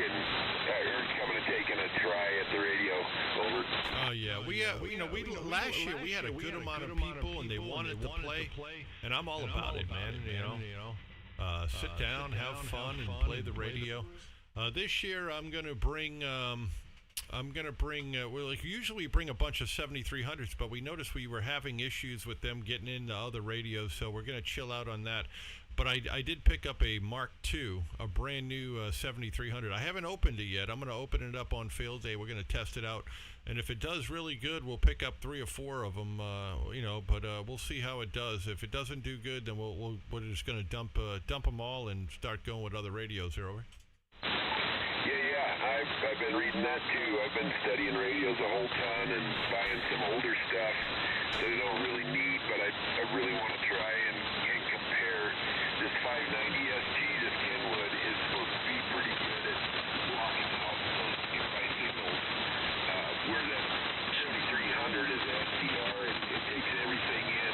coming and taking a try at the radio. Over. Oh yeah, we last year we had a good amount of people and they wanted to play, and I'm all about it, man. Sit down, have fun, and play the radio. This year I'm gonna bring. Usually bring a bunch of 7300s, but we noticed we were having issues with them getting into other radios, so we're going to chill out on that. But I did pick up a Mark II, a brand new 7300. I haven't opened it yet. I'm going to open it up on field day. We're going to test it out, and if it does really good, we'll pick up 3 or 4 of them. But we'll see how it does. If it doesn't do good, then we're just going to dump them all and start going with other radios. Here, over. I've been reading that too. I've been studying radios a whole ton and buying some older stuff that I don't really need, but I really want to try and compare. This 590 SG, this Kenwood, is supposed to be pretty good at blocking out those nearby signals. Where that 7300 is SDR, it takes everything in.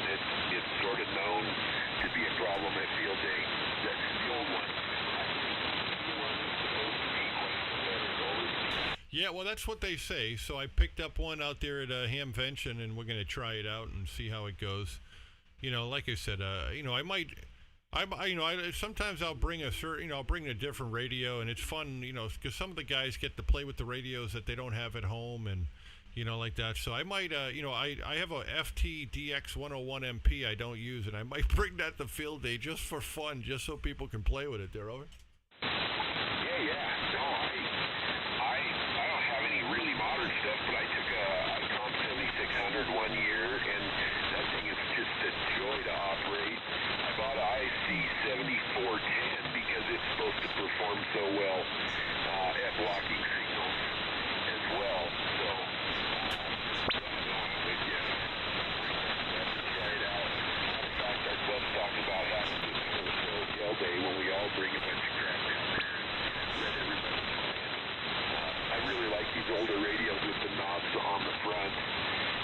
It's sort of known to be a problem at field day. That's the old one. Yeah, well, that's what they say. So I picked up one out there at Hamvention, and we're going to try it out and see how it goes. Like I said, sometimes I'll bring I'll bring a different radio, and it's fun, because some of the guys get to play with the radios that they don't have at home, and like that. So I might, I have a FT DX101 MP I don't use, and I might bring that to field day just for fun, just so people can play with it. They're over. Stuff, but I took a Comp 7600 one year, and that thing is just a joy to operate. I bought an IC7410 because it's supposed to perform so well at blocking signals as well. So, I'm with you. Try it out. In fact, our club's talking about having this for the Philadelphia day when we all bring a bunch of crap down there and let everybody play. I really like these older radios with the knobs on the front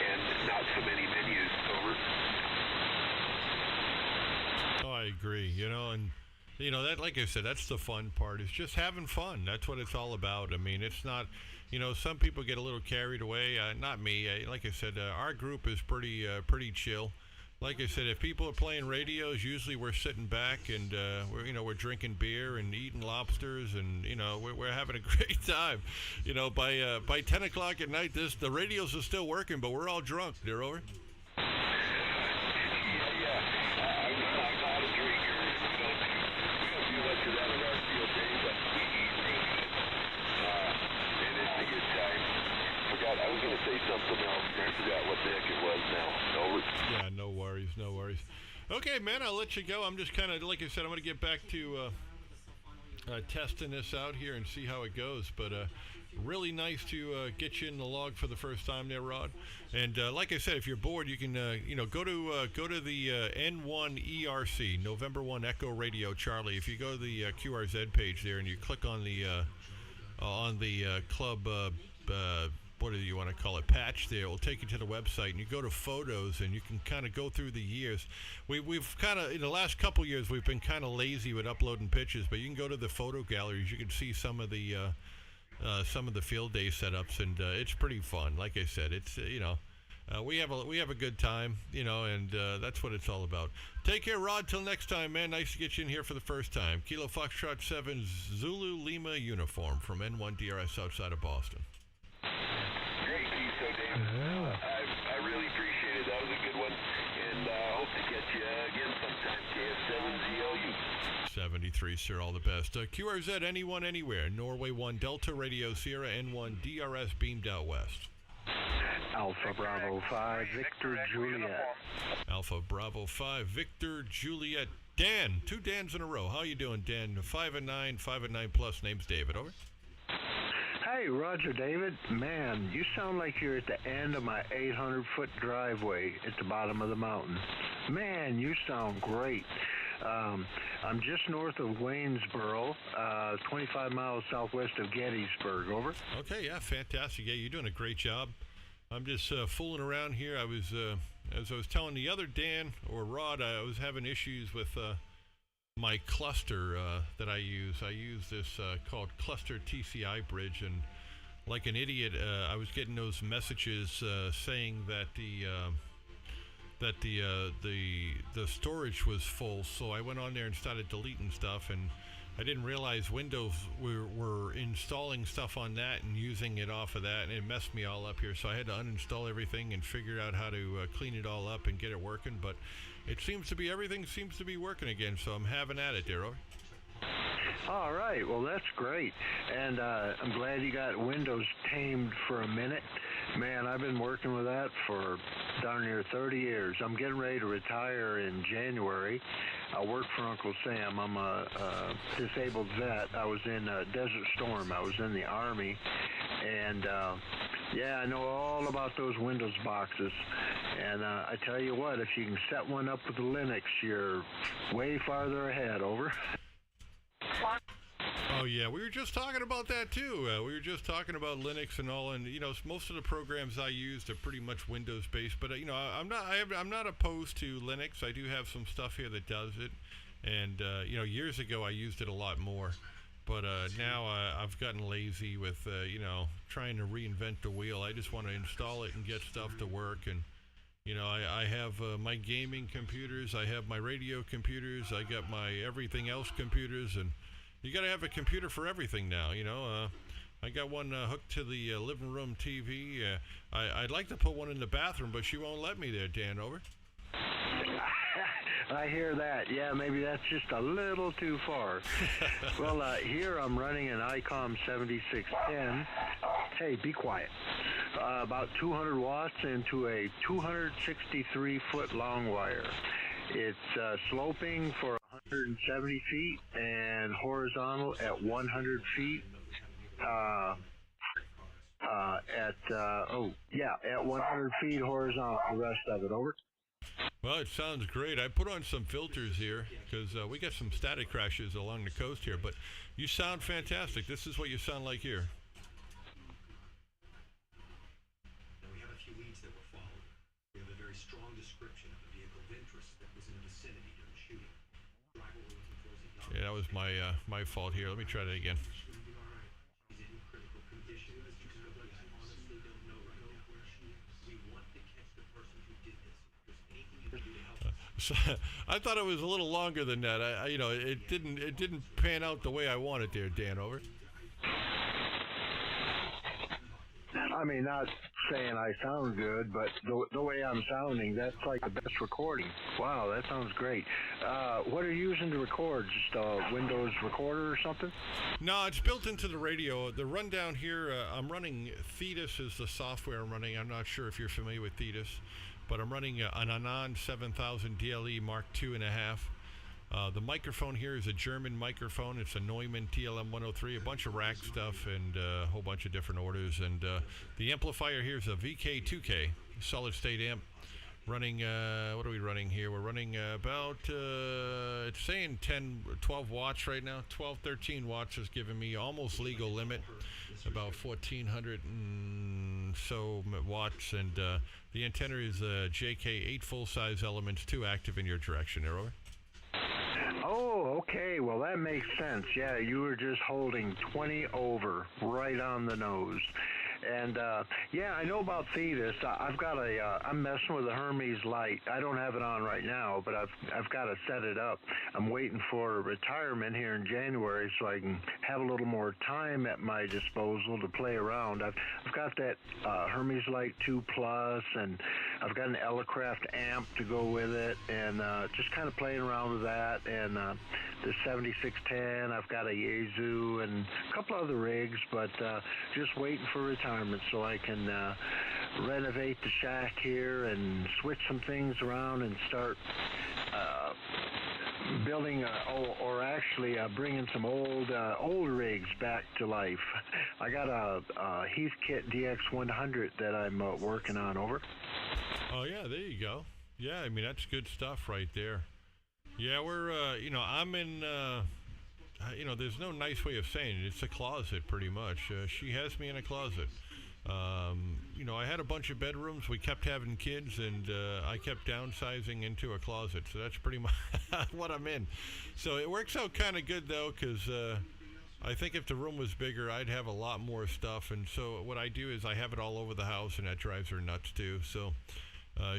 and not so many menus. Over. Oh, I agree. And that, like I said, that's the fun part. Is just having fun. That's what it's all about. I mean, it's not. Some people get a little carried away. Not me. Like I said, our group is pretty chill. Like I said, if people are playing radios, usually we're sitting back and we're drinking beer and eating lobsters, and we're having a great time. By 10 o'clock at night, the radios are still working, but we're all drunk. They're over. I'm not a drinker. We don't do much of that at our field day, but we eat real good, and it's a good time. I was going to say something else, and I forgot what the heck it was now. Over. Yeah, no worries. Okay, man, I'll let you go. I'm just kind of, like I said, I'm going to get back to testing this out here and see how it goes. But really nice to get you in the log for the first time there, Rod. And like I said, if you're bored, you can go to the N1 ERC, November 1 Echo Radio Charlie. If you go to the QRZ page there and you click on the club. What do you want to call it, patch there, it will take you to the website, and you go to photos, and you can kind of go through the years. We've kind of, in the last couple years, we've been kind of lazy with uploading pictures, but you can go to the photo galleries. You can see some of the field day setups, and it's pretty fun. Like I said, it's we have a good time, and that's what it's all about. Take care, Rod. Till next time, man. Nice to get you in here for the first time. Kilo Foxtrot 7 Zulu Lima uniform from N1 DRS outside of Boston. Great QSO, Dave. I really appreciate it. That was a good one. And hope to catch you again sometime. KS7ZLU. 73, sir. All the best. QRZ, anyone, anywhere. Norway 1 Delta Radio Sierra N1 DRS beamed out west. Alpha Bravo 5 Victor Juliet. Alpha Bravo 5 Victor Juliet. Dan. 2 Dans in a row. How you doing, Dan? 5 and 9 plus. Name's David. Over. Hey, Roger, David. Man, you sound like you're at the end of my 800-foot driveway at the bottom of the mountain. Man, you sound great. I'm just north of Waynesboro, 25 miles southwest of Gettysburg. Over. Okay, yeah, fantastic. Yeah, you're doing a great job. I'm just fooling around here. I was, as I was telling the other Dan or Rod, I was having issues with my cluster that I use. I use this called Cluster TCI Bridge, and like an idiot, I was getting those messages saying that the storage was full. So I went on there and started deleting stuff, and I didn't realize Windows were installing stuff on that and using it off of that, and it messed me all up here. So I had to uninstall everything and figure out how to clean it all up and get it working. But it seems to be, everything seems to be working again, so I'm having at it, Daryl. All right, well, that's great. And I'm glad you got Windows tamed for a minute. Man, I've been working with that for darn near 30 years. I'm getting ready to retire in January. I work for Uncle Sam. I'm a disabled vet. I was in Desert Storm. I was in the Army. And, yeah, I know all about those Windows boxes. And I tell you what, if you can set one up with Linux, you're way farther ahead. Over. Oh yeah, we were just talking about that too. We were just talking about Linux and all, and most of the programs I use are pretty much Windows based. But I'm not opposed to Linux. I do have some stuff here that does it, and years ago I used it a lot more. But now I've gotten lazy with trying to reinvent the wheel. I just want to install it and get stuff to work. And I have my gaming computers, I have my radio computers, I got my everything else computers, and you got to have a computer for everything now. I got one hooked to the living room TV. I'd like to put one in the bathroom, but she won't let me there, Dan. Over. I hear that. Yeah, maybe that's just a little too far. Well, here I'm running an ICOM 7610. Hey, be quiet. About 200 watts into a 263-foot long wire. It's sloping for 170 feet and horizontal at 100 feet. At 100 feet horizontal. The rest of it. Over. Well, it sounds great. I put on some filters here because we got some static crashes along the coast here, but you sound fantastic. This is what you sound like here. Now we have a few leads that were followed. We have a very strong description of a vehicle of interest that was in the vicinity during the shooting. Driver we're looking for is a young. Yeah, that was my fault here. Let me try that again. She's in critical condition. I honestly don't know right now where she is. We want to catch the person who did this. If there's anything you can do to help us. So, I thought it was a little longer than that. It didn't pan out the way I wanted there, Dan. Over. I mean, not saying I sound good, but the way I'm sounding, that's like the best recording. Wow, that sounds great. What are you using to record? Just a Windows recorder or something? No, it's built into the radio. The rundown here, I'm running Thetis is the software I'm running. I'm not sure if you're familiar with Thetis, but I'm running an Anand 7000 DLE Mark II.5. The microphone here is a German microphone. It's a Neumann TLM 103, a bunch of rack stuff, and a whole bunch of different orders. And the amplifier here is a VK2K solid-state amp. Running, what are we running here? We're running about, it's saying 12 watts right now. 12, 13 watts is giving me almost legal limit, about 1,400 and so watts. And the antenna is JK 8 full-size elements, 2 active in your direction. There, over. Oh, okay. Well, that makes sense. Yeah, you were just holding 20 over, right on the nose. And, yeah, I know about Thetis. I've got I'm messing with a Hermes light. I don't have it on right now, but I've got to set it up. I'm waiting for retirement here in January so I can have a little more time at my disposal to play around. I've got that Hermes Light 2 Plus, and I've got an Elecraft amp to go with it, and just kind of playing around with that. And the 7610, I've got a Yaesu and a couple other rigs, but just waiting for retirement so I can renovate the shack here and switch some things around and start building bringing some old rigs back to life. I got a Heathkit DX100 that I'm working on. Over. Oh yeah, there you go. Yeah, I mean that's good stuff right there. Yeah, we're I'm in there's no nice way of saying it. It's a closet pretty much. She has me in a closet. I had a bunch of bedrooms. We kept having kids, and I kept downsizing into a closet. So that's pretty much what I'm in. So it works out kind of good, though, because I think if the room was bigger, I'd have a lot more stuff. And so what I do is I have it all over the house, and that drives her nuts, too. So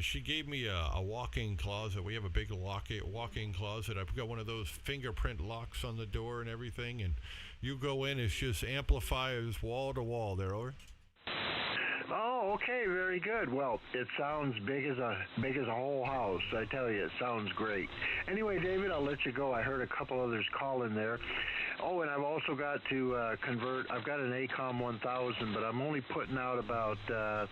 she gave me a walk-in closet. We have a big walk-in closet. I've got one of those fingerprint locks on the door and everything. And you go in, it's just amplifiers wall to wall. They're over. Oh, okay, very good. Well, it sounds big as a whole house. I tell you, it sounds great. Anyway, David, I'll let you go. I heard a couple others call in there. Oh, and I've also got to convert. I've got an ACOM 1000, but I'm only putting out about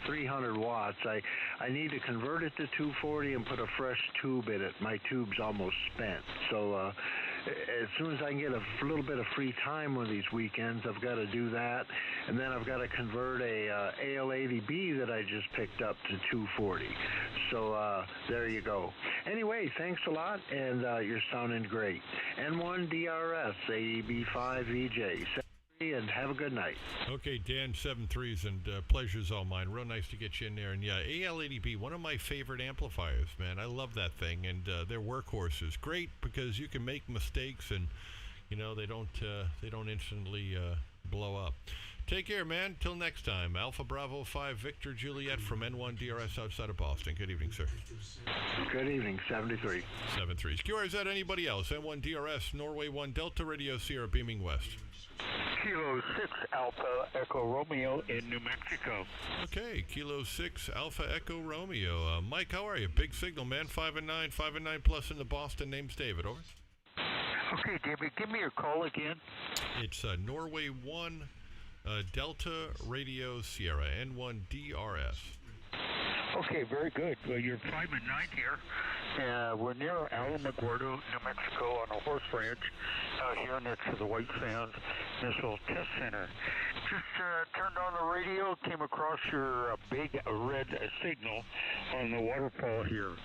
300 watts. I need to convert it to 240 and put a fresh tube in it. My tube's almost spent. So as soon as I can get a little bit of free time one of these weekends, I've got to do that. And then I've got to convert a AL80B that I just picked up to 240. So there you go. Anyway, thanks a lot, and you're sounding great. N1 DRS, AEB5VJ. And have a good night. Okay, Dan, 7.3s, and pleasure's all mine. Real nice to get you in there. And yeah, AL80B, one of my favorite amplifiers, man. I love that thing, and they're workhorses. Great because you can make mistakes, and they don't instantly blow up. Take care, man. Till next time. Alpha Bravo 5 Victor Juliet from N1 DRS outside of Boston. Good evening, sir. Good evening, 73. 7.3s. QRZ, anybody else? N1 DRS, Norway 1 Delta Radio Sierra beaming west. Kilo 6 Alpha Echo Romeo in New Mexico. Okay, Kilo 6 Alpha Echo Romeo. Mike, how are you? Big signal, man. 5 and 9 plus in the Boston. Name's David. Over. Okay, David, give me your call again. It's Norway 1 Delta Radio Sierra, N1 DRS. Okay, very good. Well, you're 5 and 9 here. We're near Alamogordo, New Mexico, on a horse ranch out here next to the White Sands Missile Test Center. Just turned on the radio, came across your big red signal on the waterfall here.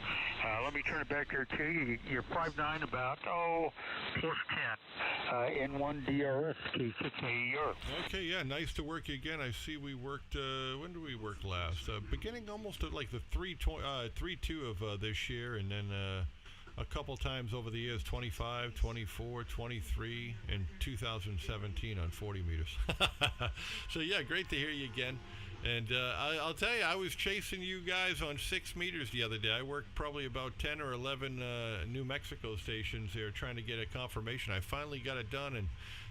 Let me turn it back here to you. You're 5'9", about, plus 10. N1 DRS, K6AER. Okay, yeah, nice to work you again. I see we worked, when did we work last? Beginning almost at like the 3.2 of this year, and then a couple times over the years, 25, 24, 23, and 2017 on 40 meters. So, yeah, great to hear you again. And I'll tell you, I was chasing you guys on 6 meters the other day. I worked probably about 10 or 11 New Mexico stations there trying to get a confirmation. I finally got it done, and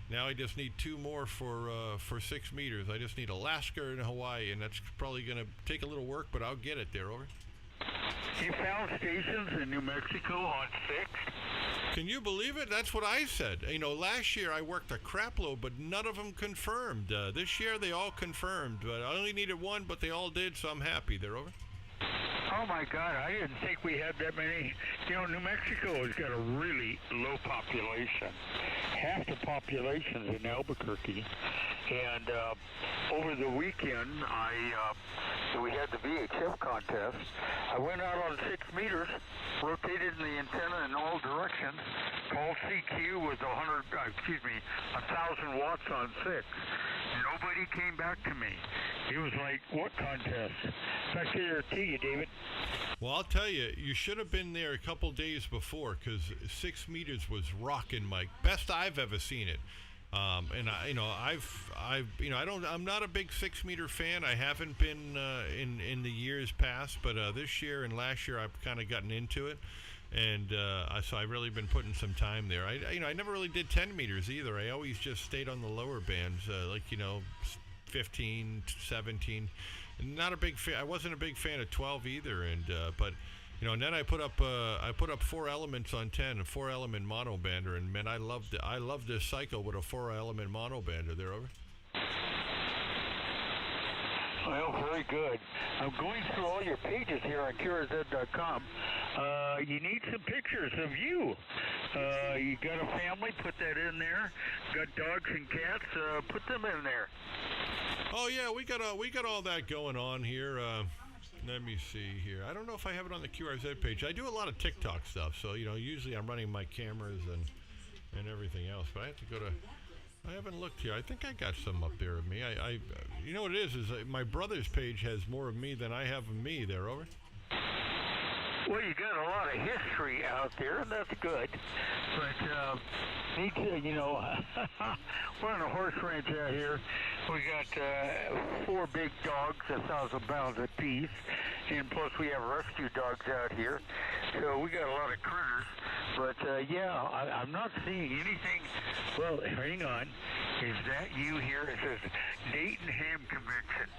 now I just need 2 more for 6 meters. I just need Alaska and Hawaii, and that's probably going to take a little work, but I'll get it there. Over. You found stations in New Mexico on 6? Can you believe it? That's what I said. Last year I worked a crap load, but none of them confirmed. This year they all confirmed, but I only needed 1, but they all did, so I'm happy. They're over. Oh my God, I didn't think we had that many. New Mexico has got a really low population. Half the population's in Albuquerque. And over the weekend, we had the VHF contest. I went out on 6 meters, rotated the antenna in all directions, called CQ with 1,000 watts on 6. Nobody came back to me. It was like, what contest? Back here to you, David. Well, I'll tell you, you should have been there a couple days before, because 6 meters was rocking, Mike. Best I've ever seen it. And I'm not a big 6 meter fan. I haven't been in the years past, but this year and last year I've kind of gotten into it, and so I've really been putting some time there. I never really did 10 meters either. I always just stayed on the lower bands, 15, 17. Not a big fan. I wasn't a big fan of 12 either, and but. And then I put up 4 elements on 10, a 4-element mono bander, and man, I loved this cycle with a 4-element mono bander. There, over. Well, very good. I'm going through all your pages here on QRZ.com. You need some pictures of you. You got a family, put that in there. Got dogs and cats, put them in there. Oh yeah, we got all that going on here. Let me see here. I don't know if I have it on the QRZ page. I do a lot of TikTok stuff, so usually I'm running my cameras and everything else. But I have to go to. I haven't looked here. I think I got some up there of me. you know what it is my brother's page has more of me than I have of me there, over. Well, you got a lot of history out there, and that's good. But need to, we're on a horse ranch out here. We got 4 big dogs, 1,000 pounds apiece, and plus we have rescue dogs out here. So we got a lot of critters. But I'm not seeing anything. Well, hang on. Is that you here? It says Dayton Ham Convention.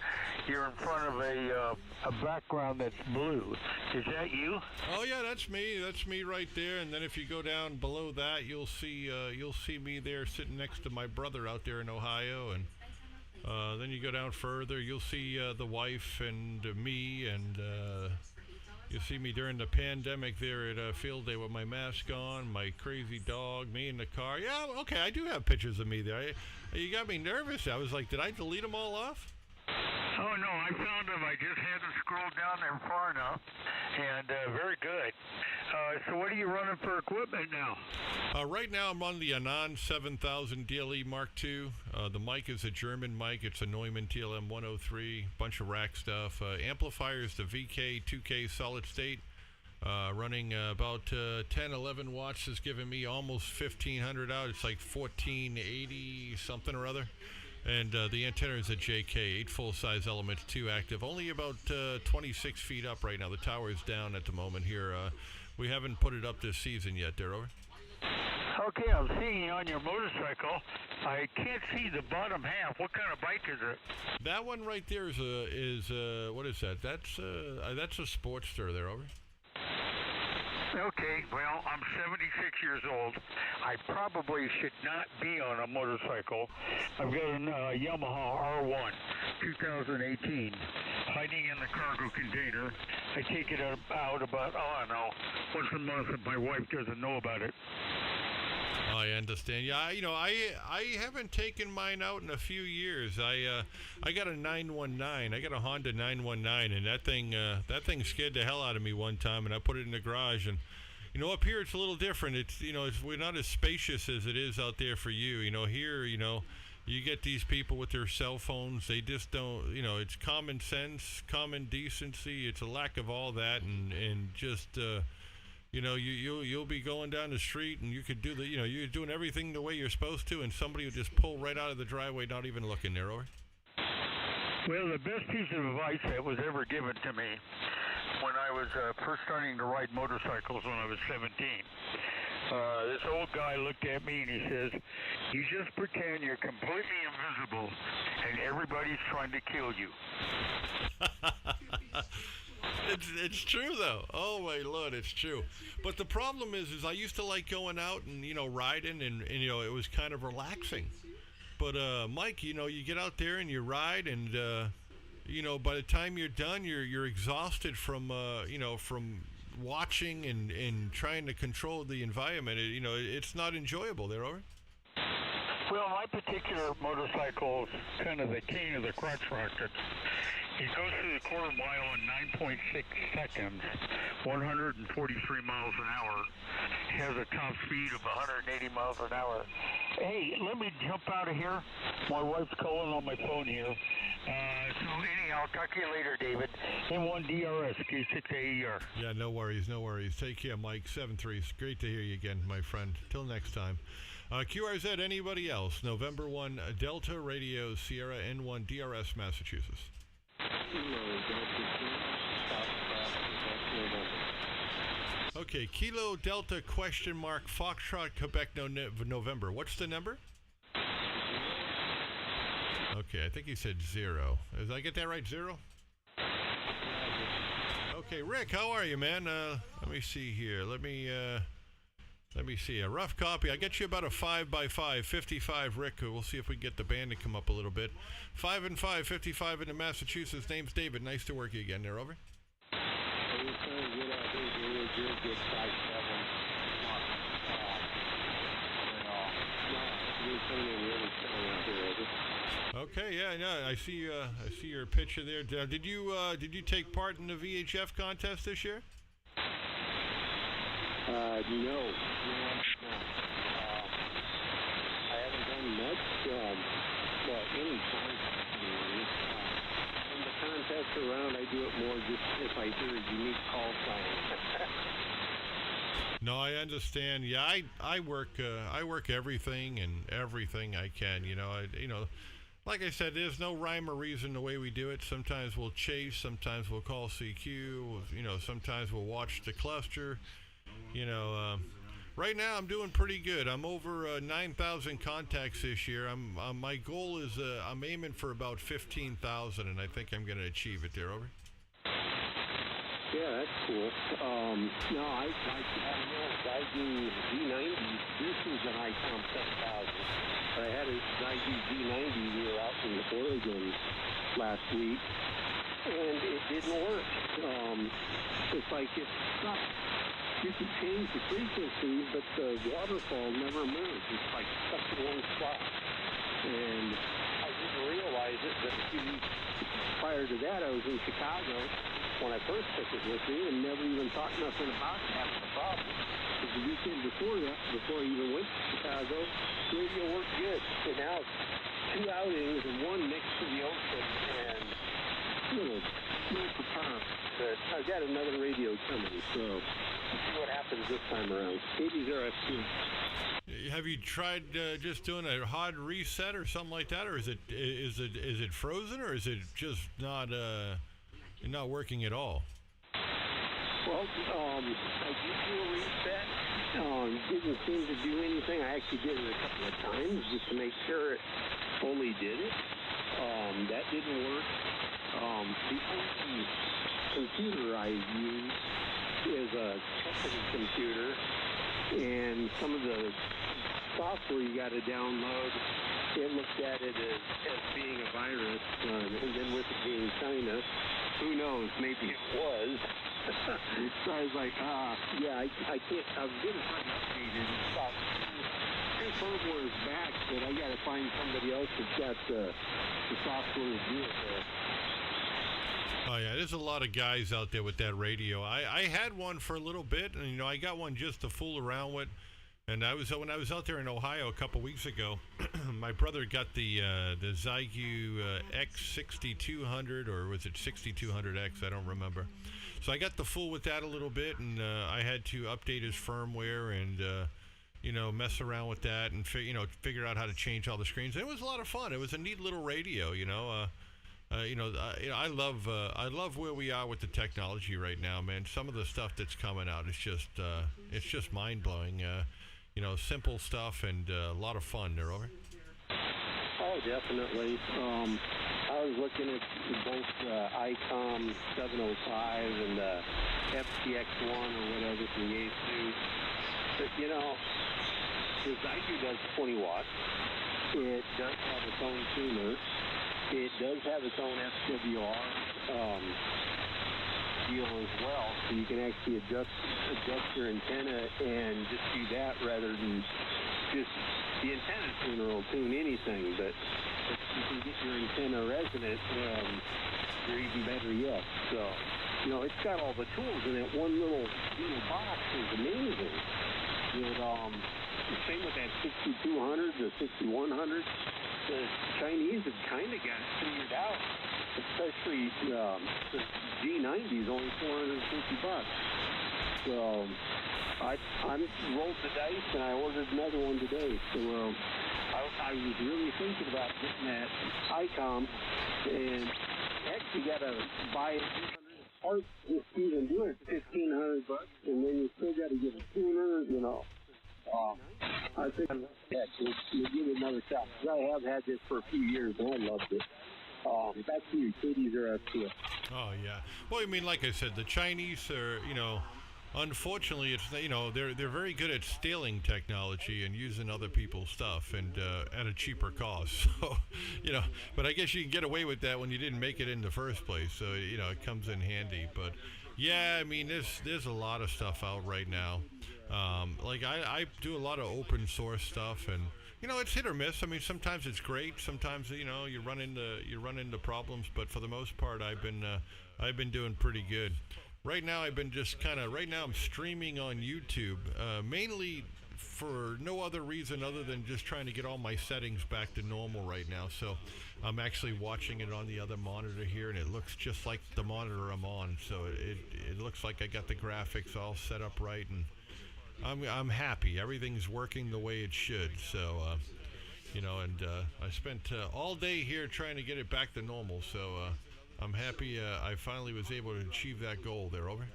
You're in front of a background that's blue. Is that you? Oh yeah, that's me. That's me right there. And then if you go down below that, you'll see me there sitting next to my brother out there in Ohio. And then you go down further, you'll see the wife and me, and you'll see me during the pandemic there at field day with my mask on, my crazy dog, me in the car. Yeah, okay, I do have pictures of me there. You got me nervous. I was like, did I delete them all off? Oh, no, I found them. I just hadn't scrolled down there far enough, and very good. So what are you running for equipment now? Right now I'm on the Anon 7000 DLE Mark II. The mic is a German mic. It's a Neumann TLM 103, bunch of rack stuff. Amplifiers, the VK 2K solid state, running about 10, 11 watts is giving me almost 1,500 out. It's like 1480 something or other. And the antenna is a JK, 8 full-size elements, 2 active. Only about 26 feet up right now. The tower is down at the moment here. We haven't put it up this season yet, there, over. Okay, I'm seeing you on your motorcycle. I can't see the bottom half. What kind of bike is it? That one right there is what is that? That's a Sportster there, over. Okay, well, I'm 76 years old. I probably should not be on a motorcycle. I've got a Yamaha R1 2018 hiding in the cargo container. I take it out about, once a month if my wife doesn't know about it. I understand. Yeah, I haven't taken mine out in a few years. I got a 919. I got a Honda 919, and that thing scared the hell out of me one time, and I put it in the garage. And up here it's a little different. We're not as spacious as it is out there for you. Here, you get these people with their cell phones. They just don't. It's common sense, common decency. It's a lack of all that, and just. You'll be going down the street and you could do you're doing everything the way you're supposed to, and somebody will just pull right out of the driveway, not even looking there, over. Well, the best piece of advice that was ever given to me when I was first starting to ride motorcycles when I was 17, this old guy looked at me and he says, "You just pretend you're completely invisible and everybody's trying to kill you." It's true though. Oh my Lord, it's true. But the problem is I used to like going out and riding and it was kind of relaxing. But Mike, you get out there and you ride and by the time you're done, you're exhausted from from watching and trying to control the environment. It's not enjoyable there, over. Well, my particular motorcycle is kind of the king of the crotch rockets. It goes through the quarter mile in 9.6 seconds, 143 miles an hour. It has a top speed of 180 miles an hour. Hey, let me jump out of here. My wife's calling on my phone here. So anyhow, I'll talk to you later, David. M1 DRS, K6AER. Yeah, no worries. Take care, Mike. 7-3. It's great to hear you again, my friend. Till next time. QRZ, anybody else? November 1, Delta Radio, Sierra N1 DRS, Massachusetts. Okay, Kilo Delta question mark Foxtrot Quebec November. What's the number? Okay, I think he said 0. Did I get that right? 0? Okay, Rick, how are you, man? Let me see here. Let me see. A rough copy. I get you about a 5x5, 55, Rick. We'll see if we can get the band to come up a little bit. 5 and 5, 55 into Massachusetts. Name's David. Nice to work you again there, over. Okay, yeah, no, I see your picture there. Did you take part in the VHF contest this year? No. I haven't done much, but any time. around. I do it more just if I hear a unique call sign. No, I understand. Yeah, I work everything and everything I can. Like I said, there's no rhyme or reason the way we do it. Sometimes we'll chase, sometimes we'll call CQ. Sometimes we'll watch the cluster. Right now I'm doing pretty good. I'm over 9,000 contacts this year. My goal is I'm aiming for about 15,000, and I think I'm going to achieve it there. Over. Yeah, that's cool. No, I do Z90. This is an ICOM 7000. I had a Z90 Z90. We were out in Oregon last week, and it didn't work. It's like you can change the frequency, but the waterfall never moves. It's like stuck in one spot. And I didn't realize it, but a few weeks prior to that, I was in Chicago when I first took it with me and never even thought nothing about having a problem. Because the weekend before I even went to Chicago, radio worked good. So now it's 2 outings and one next to the ocean, and no prepared. But I've got another radio coming, so we'll see what happens this time around. Katie's RFC. Have you tried just doing a hard reset or something like that, or is it frozen, or is it just not working at all? Well, I did do a reset. Didn't seem to do anything. I actually did it a couple of times just to make sure it fully did it. That didn't work. The only computer I use is a company computer, and some of the software you got to download, it looked at it as being a virus, and then with it being China, who knows, maybe it was. So I was like, yeah, I can't, I was going to try to update it and stop. This firmware is back, but I got to find somebody else that's got the software to do it there. Oh yeah, there's a lot of guys out there with that radio. I had one for a little bit, and I got one just to fool around with. And when I was out there in Ohio a couple weeks ago, my brother got the Zygu X6200, or was it 6200X? I don't remember. So I got the fool with that a little bit, and I had to update his firmware and mess around with that and figure out how to change all the screens. And it was a lot of fun. It was a neat little radio, I love where we are with the technology right now, man. Some of the stuff that's coming out is just mind blowing. Simple stuff and a lot of fun. They're over. Oh, definitely. I was looking at both ICOM 705 and the FTX1 or whatever from the A2. But the Zygu does 20 watts. It does have its own tuner. It does have its own SWR deal as well, so you can actually adjust your antenna and just do that rather than just the antenna tuner will tune anything, but if you can get your antenna resonant, you're even better yet. So, it's got all the tools in it. One little box is amazing. Same with that 6200, the 6100. The Chinese have kind of got it figured out, especially the G90 is only $450. So I rolled the dice and I ordered another one today. So I was really thinking about getting that ICOM, and actually got to buy it parts just to even do it, $1,500, and then you still got to get a tuner, I think we'll give it another shot. I have had this for a few years and I loved it. Back to you, Katie's are up to it. Oh yeah. Well, like I said, the Chinese are, unfortunately, it's they're very good at stealing technology and using other people's stuff and at a cheaper cost. So, but I guess you can get away with that when you didn't make it in the first place. So it comes in handy. But yeah, there's a lot of stuff out right now. I do a lot of open source stuff, and it's hit or miss. Sometimes it's great. Sometimes you run into problems, but for the most part, I've been doing pretty good. Right now, I'm streaming on YouTube, mainly for no other reason other than just trying to get all my settings back to normal right now. So I'm actually watching it on the other monitor here, and it looks just like the monitor I'm on. So it looks like I got the graphics all set up right, and I'm happy. Everything's working the way it should. So and I spent all day here trying to get it back to normal. So I'm happy I finally was able to achieve that goal there. Over.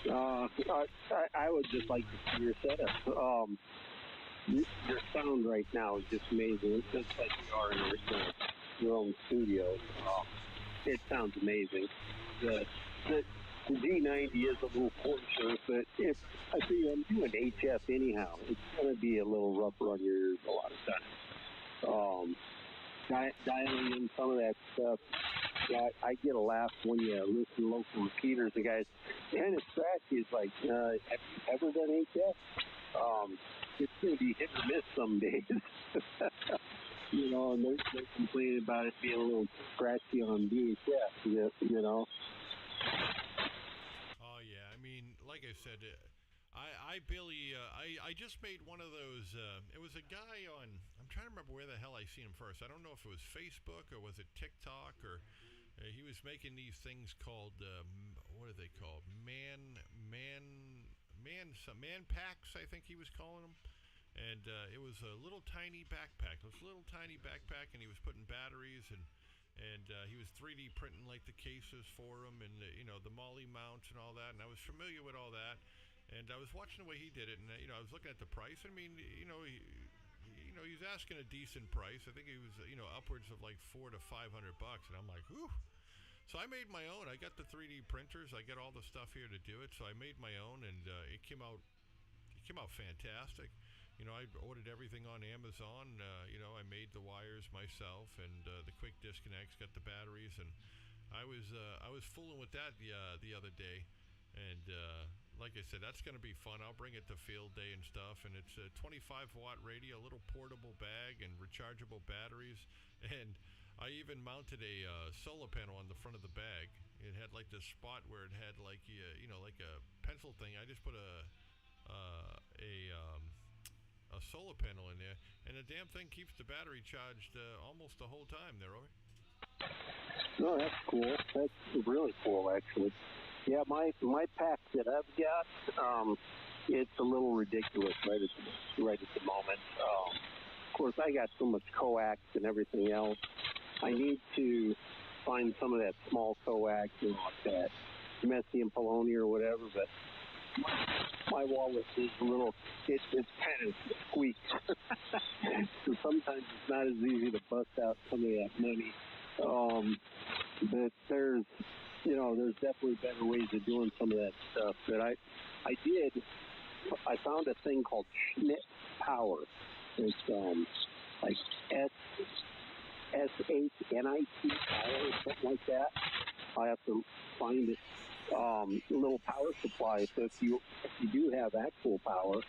I would just like to see your setup. Your sound right now is just amazing. It's just like you are in your own studio. It sounds amazing. The G90 is a little coarser, but I figure I'm doing HF anyhow. It's going to be a little rougher on your ears a lot of times. Dialing in some of that stuff, I get a laugh when you listen to local repeaters. The guys kind of scratchy. It's like, have you ever done HF? It's going to be hit or miss some days. And they're complaining about it being a little scratchy on VHF, Oh, yeah. I mean, like I said, I just made one of those, it was a guy on, I'm trying to remember where the hell I seen him first. I don't know if it was Facebook or was it TikTok or he was making these things called, what are they called? Man packs, I think he was calling them. And it was a little tiny backpack. It was a little tiny backpack, and he was putting batteries and he was 3D printing like the cases for them and the MOLLE mounts and all that. And I was familiar with all that. And I was watching the way he did it, and I was looking at the price. I mean, he's asking a decent price. I think he was, upwards of like $400 to $500, and I'm like, whew. So I made my own. I got the 3D printers. I got all the stuff here to do it. So I made my own, and it came out fantastic. I ordered everything on Amazon. I made the wires myself and the quick disconnects, got the batteries, and I was fooling with that the other day. And like I said, that's going to be fun. I'll bring it to field day and stuff. And it's a 25-watt radio, a little portable bag, and rechargeable batteries. And I even mounted a solar panel on the front of the bag. It had like this spot where it had like like a pencil thing. I just put a solar panel in there, and the damn thing keeps the battery charged almost the whole time. There, over. No, that's cool. That's really cool, actually. Yeah, my pack that I've got, it's a little ridiculous right at the moment. Of course, I got so much coax and everything else. I need to find some of that small coax, like that messium polony or whatever, but my wallet is a little, it's kind of squeaked. So sometimes it's not as easy to bust out some of that money. But there's definitely better ways of doing some of that stuff. But I found a thing called Schnitt Power. It's like SHNIT Power or something like that. I have to find it. A little power supply. So if you do have actual power,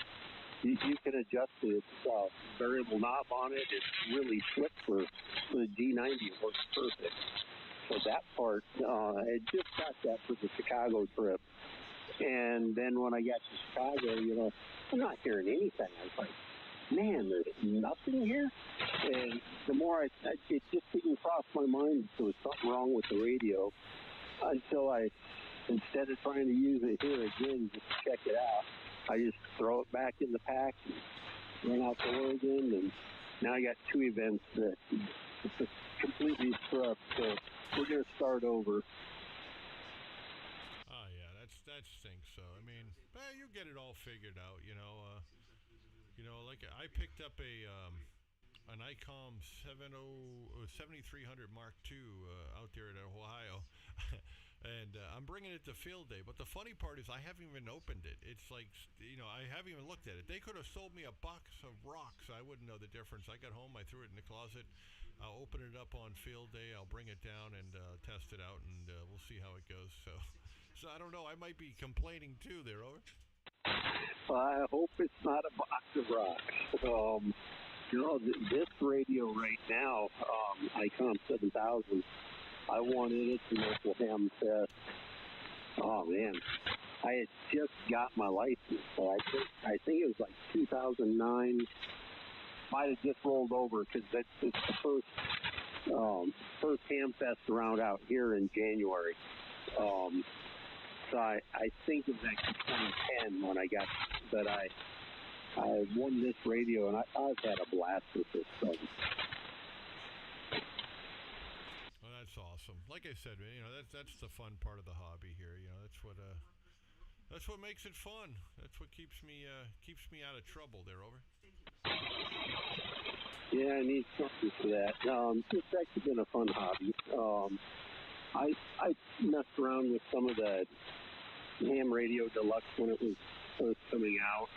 you can adjust it. It's variable knob on it. It's really slick for the G90. It works perfect. So that part, I just got that for the Chicago trip. And then when I got to Chicago, I'm not hearing anything. I was like, man, there's nothing here. And the more it just didn't cross my mind there was something wrong with the radio until instead of trying to use it here again just to check it out, I just throw it back in the pack and run out to Oregon. And now I got two events that it's completely scrubbed. So we're going to start over. Oh, yeah, that stinks. So, I mean, you get it all figured out, like I picked up an ICOM 7300 Mark II out there in Ohio, and I'm bringing it to field day. But the funny part is I haven't even opened it. It's like, I haven't even looked at it. They could have sold me a box of rocks. I wouldn't know the difference. I got home, I threw it in the closet. I'll open it up on field day. I'll bring it down and test it out, and we'll see how it goes. So I don't know. I might be complaining too there, over. Well, I hope it's not a box of rocks. This radio right now, ICOM 7000, I wanted it to make a ham test. Oh, man. I had just got my license, so I think it was like 2009. Might have just rolled over because it's the first ham fest around out here in January. So I think it was actually 2010 when I got that I won this radio, and I've had a blast with this thing. Well, that's awesome. Like I said, you know, that's the fun part of the hobby here. You know, that's what makes it fun. That's what keeps me out of trouble. There, over. Yeah, I need something for that. It's actually been a fun hobby. I messed around with some of the ham radio deluxe when it was first coming out,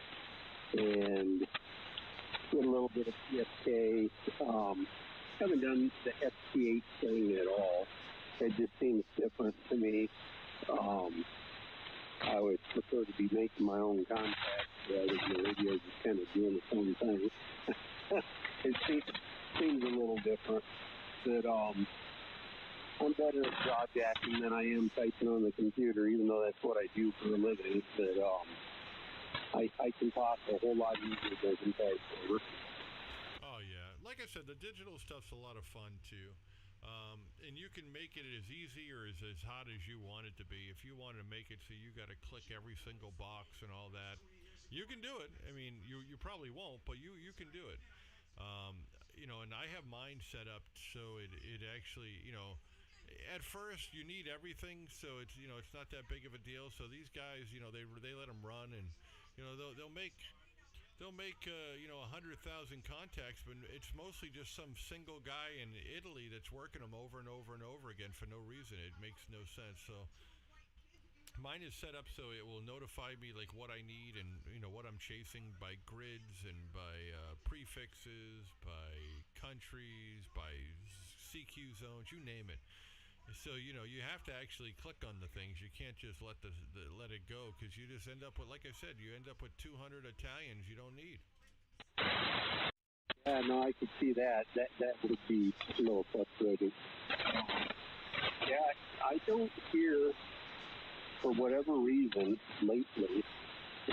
and did a little bit of PSK. Haven't done the FT8 thing at all. It just seems different to me. I would prefer to be making my own contacts rather than the radio just kind of doing its own thing. It seems a little different. But I'm better at broadcasting than I am typing on the computer, even though that's what I do for a living. But I can talk a whole lot easier than I can type over. Oh yeah, like I said, the digital stuff's a lot of fun too. And you can make it as easy or as hot as you want it to be. If you want to make it so you got to click every single box and all that, you can do it. I mean, you probably won't, but you can do it. You know, and I have mine set up so it actually, you know, at first you need everything, so it's, you know, it's not that big of a deal. So these guys, you know, they let them run, and you know they'll make 100,000 contacts, but it's mostly just some single guy in Italy that's working them over and over and over again for no reason. It makes no sense. So mine is set up so it will notify me like what I need and, you know, what I'm chasing by grids and by prefixes, by countries, by CQ zones, you name it. So, you know, you have to actually click on the things. You can't just let let it go, because you just end up with, like I said, you end up with 200 Italians you don't need. Yeah, no, I could see that. That would be a little frustrating. Yeah, I don't hear, for whatever reason, lately,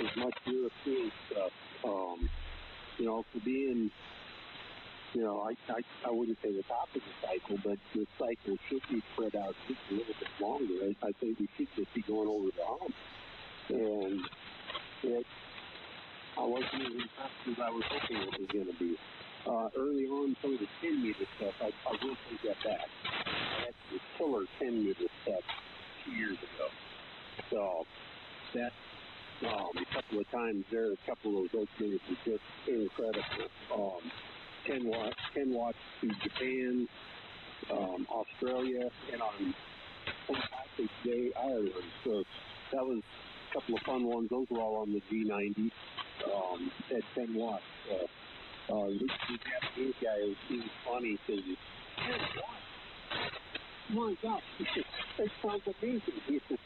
as much European stuff. You know, for being, you know, I wouldn't say the top of the cycle, but the cycle should be spread out just a little bit longer. I think we should just be going over the hump. And I wasn't as impressed as I was hoping it was going to be. Early on, some of the 10-meter stuff, I will take that back. I had the killer 10-meter stuff 2 years ago. So that, a couple of times there, a couple of those openings were just incredible. 10 watts to Japan, Australia, and on Patrick's Day, Ireland. So that was a couple of fun ones. Those were all on the G90 at 10 watts. The Japanese guy was funny because 10 watts. My gosh, that sounds amazing. He said,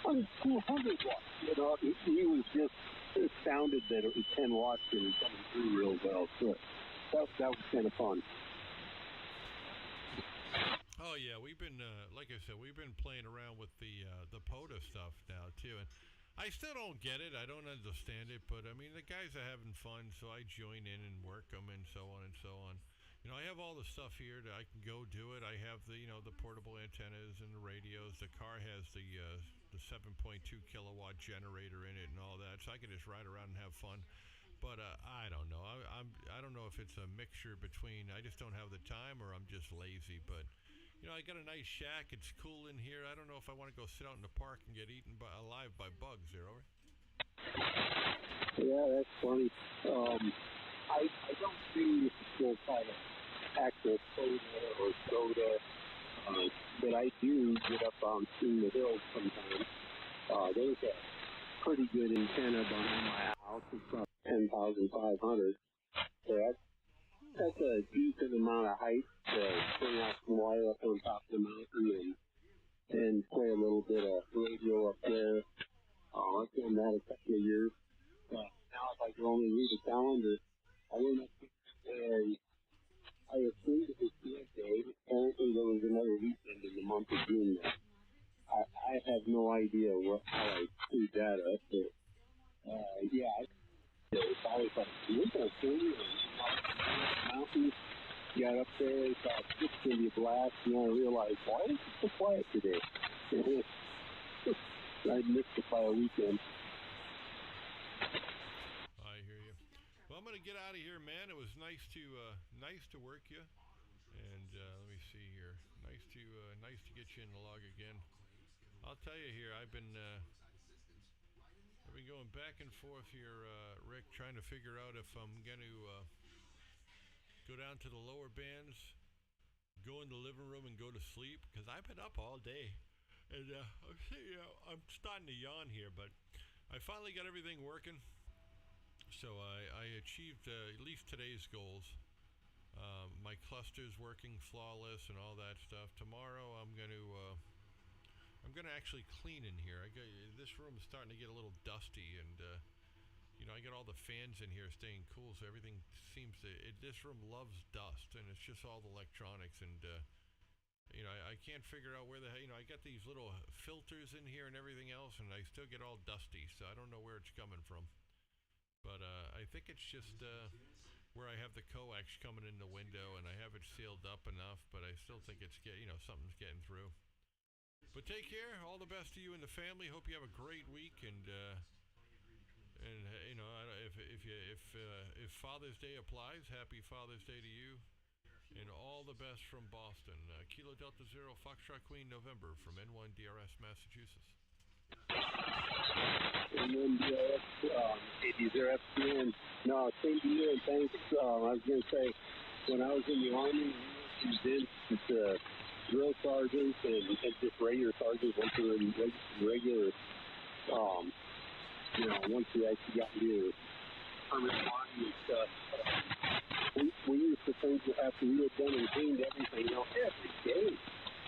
I'm 200 watts. You know, he was just astounded that it was 10 watts and coming through real well. So that was kind of fun. Oh yeah, we've been like I said, we've been playing around with the POTA stuff now too, and I still don't get it. I don't understand it, but I mean the guys are having fun, so I join in and work them and so on and so on. You know, I have all the stuff here that I can go do it. I have the, you know, the portable antennas and the radios. The car has the 7.2 kilowatt generator in it and all that, so I can just ride around and have fun. But I don't know. I don't know if it's a mixture between I just don't have the time or I'm just lazy. But you know, I got a nice shack. It's cool in here. I don't know if I want to go sit out in the park and get eaten alive by bugs. There, over. Yeah, that's funny. I don't do the kind of active soda or soda, but I do get up on in the hills sometimes. There's a pretty good antenna behind my house. It's about 10,500. So that's a decent amount of height to bring out some wire up on top of the mountain and play a little bit of radio up there. I've done that a couple of years. Now if I can only read a calendar, I went up there. I assumed it was Tuesday. Apparently there was another weekend in the month of June. I have no idea how I screwed that up, but yeah, it's always like beautiful thing. Mountains, got up there, thought it's going to be a blast, and then I realized, why is it so quiet today? I missed it by a weekend. I hear you. Well, I'm going to get out of here, man. It was nice to work you. And let me see here. Nice to get you in the log again. I'll tell you here, I've been going back and forth here, Rick, trying to figure out if I'm going to go down to the lower bands, go in the living room and go to sleep, because I've been up all day. And I'm starting to yawn here, but I finally got everything working. So I achieved at least today's goals. My cluster's working flawless and all that stuff. Tomorrow I'm going to actually clean in here. This room is starting to get a little dusty, and I got all the fans in here staying cool, so everything seems to. This room loves dust, and it's just all the electronics, and I can't figure out where I got these little filters in here and everything else, and I still get all dusty, so I don't know where it's coming from. But I think it's just where I have the coax coming in the window, and I have it sealed up enough, but I still think it's something's getting through. But take care. All the best to you and the family. Hope you have a great week, and if Father's Day applies, happy Father's Day to you, and all the best from Boston. Kilo Delta Zero Foxtrot Queen November from N1DRS Massachusetts. N1DRS, AD0FCN. No, same to you, and thanks. I was going to say, when I was in the Army, we were convinced that drill sergeants and just regular sergeants, once they were in regular, once we actually got into permanent Army and stuff, we used to think that after we had done and cleaned everything, every day,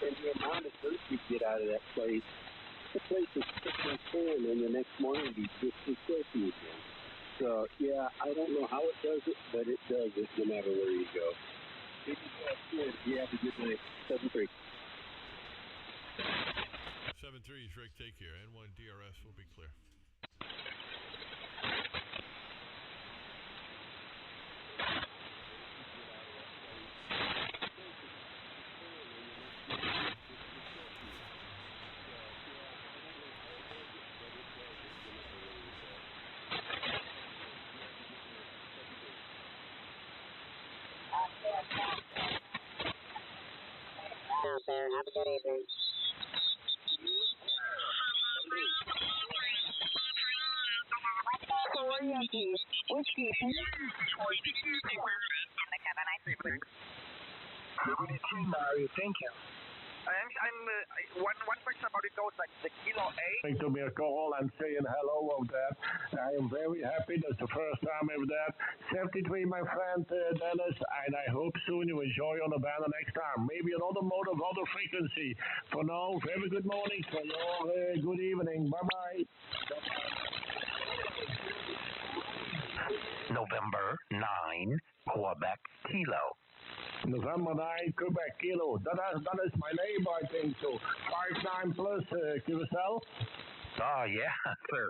and the amount of dirt we get out of that place, the place is thick and thin, and the next morning it'd be just as filthy again. So, yeah, I don't know how it does it, but it does it no matter where you go. You have a good night. 7-3. 7-3 is Rick. Take care. N1DRS will be clear. Out there. Have a good evening. Four Yankees. Which station? Have a nice evening. 72, Mario. Thank you. One question about it goes like the Kilo 8. To me a call and saying hello of that. I am very happy. That's the first time of that. 73, my friend Dennis, and I hope soon you enjoy on the banner next time. Maybe another mode of other frequency. For now, very good morning for you. Good evening. Bye-bye. November 9, Quebec Kilo. November 9, Quebec Kilo. That is my name, I think so. 59 plus QSL. Oh, yeah, sir.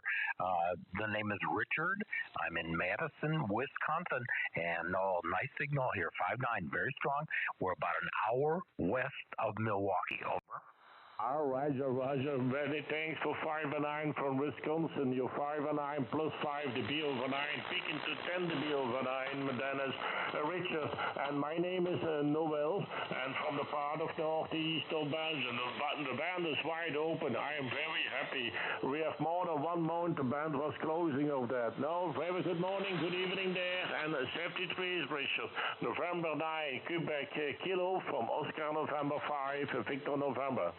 The name is Richard. I'm in Madison, Wisconsin, and nice signal here. 59, very strong. We're about an hour west of Milwaukee. Over. Roger. Many thanks for 5 and 9 from Wisconsin. You're 5 and 9 plus 5 to be over 9. Peaking to 10 to be over 9, Dennis. Richard. And my name is Noel. And from the part of Northeast of Belgium. The band is wide open. I am very happy. We have more than 1 month. The band was closing of that. No, very good morning, good evening there. And 73 is Richard. November 9, Quebec Kilo from Oscar November 5, Victor November.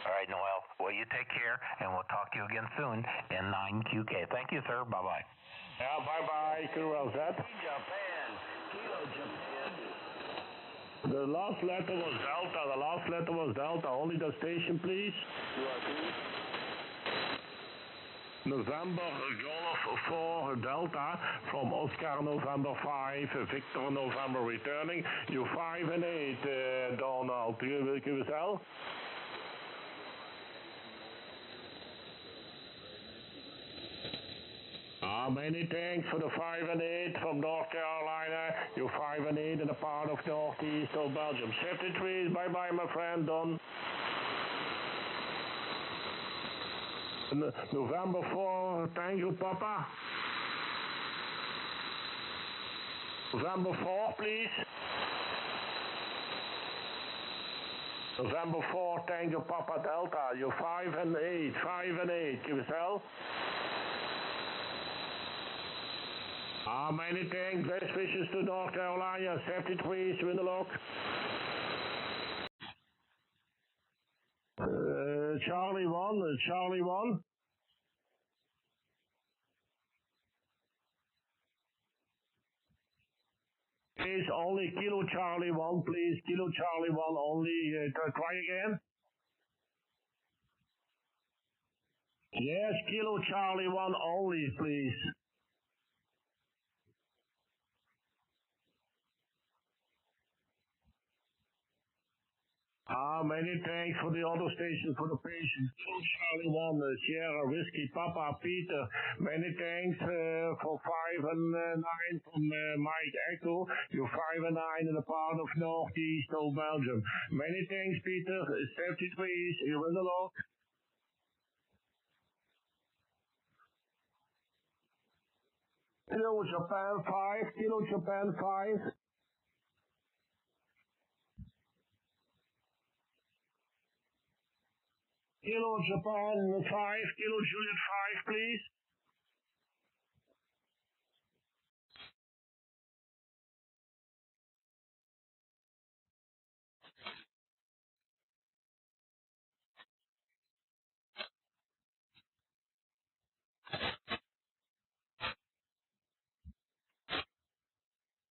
All right, Noel. Well, you take care, and we'll talk to you again soon. N9QK. Thank you, sir. Bye-bye. Yeah, bye-bye. QLZ. Japan. Kilo Japan. The last letter was Delta. Only the station, please. November Golf 4 Delta from Oscar November 5, Victor November returning. You 5 and 8, Donald. QSL. Many thanks for the 5 and 8 from North Carolina. You 5 and 8 in the part of northeast of Belgium. 73, bye-bye, my friend, Don. November 4, thank you, Papa. November 4, please. November 4, thank you, Papa Delta. You're 5 and 8, 5 and 8. QSL. Many thanks. Best wishes to North Carolina. 73, Swindelok. Charlie 1, Charlie 1. Please, only Kilo Charlie 1, please. Kilo Charlie 1 only. Try again. Yes, Kilo Charlie 1 only, please. Many thanks for the auto station for the patients. Charlie 1, Sierra Whiskey, Papa, Peter. Many thanks for 5 and 9 from Mike Echo. You're 5 and 9 in the part of northeast of Belgium. Many thanks, Peter. 73, you're in the log. Kilo Japan 5, Kilo Japan 5. Kilo Japan 5, Kilo Juliet 5, please.